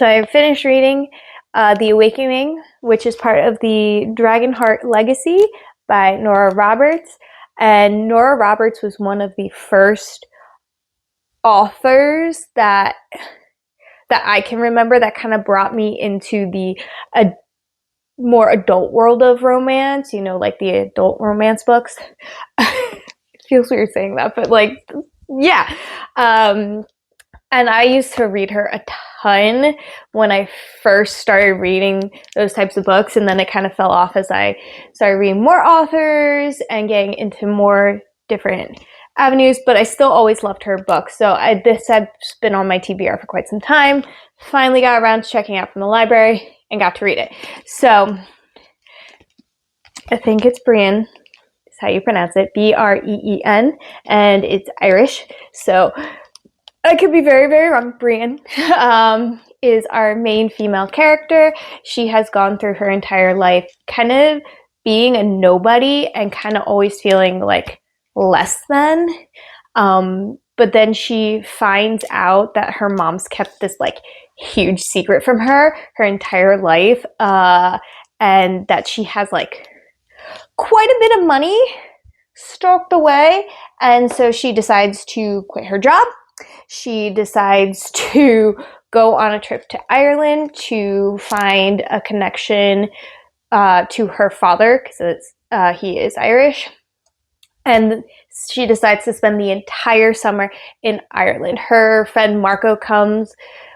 So I finished reading The Awakening, which is part of the Dragonheart Legacy by Nora Roberts. And Nora Roberts was one of the first authors that I can remember that kind of brought me into the more adult world of romance, you know, like the adult romance books. It feels weird saying that, but like, yeah. And I used to read her a ton when I first started reading those types of books, and then it kind of fell off as I started reading more authors and getting into more different avenues, but I still always loved her books. So this had been on my TBR for quite some time. Finally got around to checking out from the library and got to read it. So I think it's Breen, is how you pronounce it, Breen, and it's Irish. So I could be very, very wrong. Breen is our main female character. She has gone through her entire life kind of being a nobody and kind of always feeling like less than. But then she finds out that her mom's kept this like huge secret from her entire life, and that she has like quite a bit of money stocked away. And so she decides to quit her job. She decides to go on a trip to Ireland to find a connection to her father, because he is Irish. And she decides to spend the entire summer in Ireland. Her friend Marco comes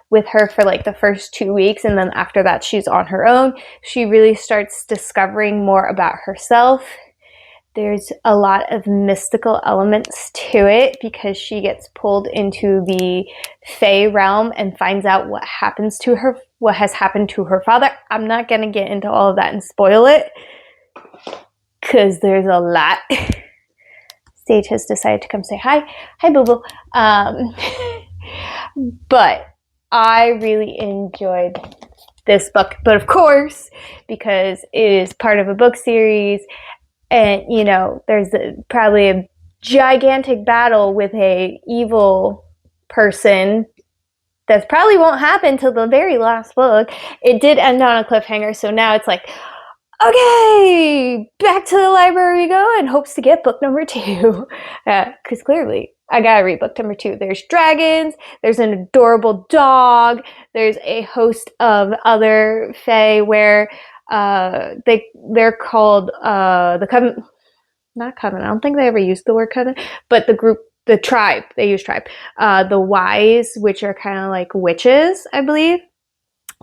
with her for like the first 2 weeks, and then after that she's on her own. She really starts discovering more about herself. There's a lot of mystical elements to it because she gets pulled into the Fae realm and finds out what has happened to her father. I'm not going to get into all of that and spoil it because there's a lot. Sage has decided to come say hi. Hi, Boo-Boo. But I really enjoyed this book. But of course, because it is part of a book series, and, you know, there's probably a gigantic battle with a evil person that probably won't happen till the very last book. It did end on a cliffhanger, so now it's like, okay, back to the library we go, and hopes to get book number 2. Because clearly, I gotta read book number 2. There's dragons, there's an adorable dog, there's a host of other fae where they're called the coven, not coven. I don't think they ever used the word coven, but the tribe. They use tribe. The wise, which are kind of like witches, I believe.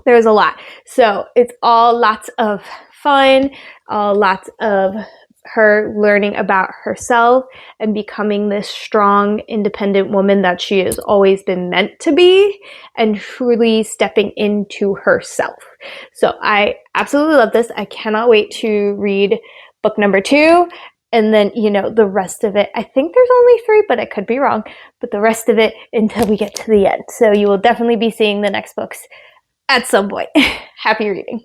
There's a lot, so it's all lots of fun. Lots of her learning about herself and becoming this strong, independent woman that she has always been meant to be, and truly stepping into herself. So I absolutely love this. I cannot wait to read book number 2. And then, you know, the rest of it, I think there's only 3, but I could be wrong, but the rest of it until we get to the end. So you will definitely be seeing the next books at some point. Happy reading.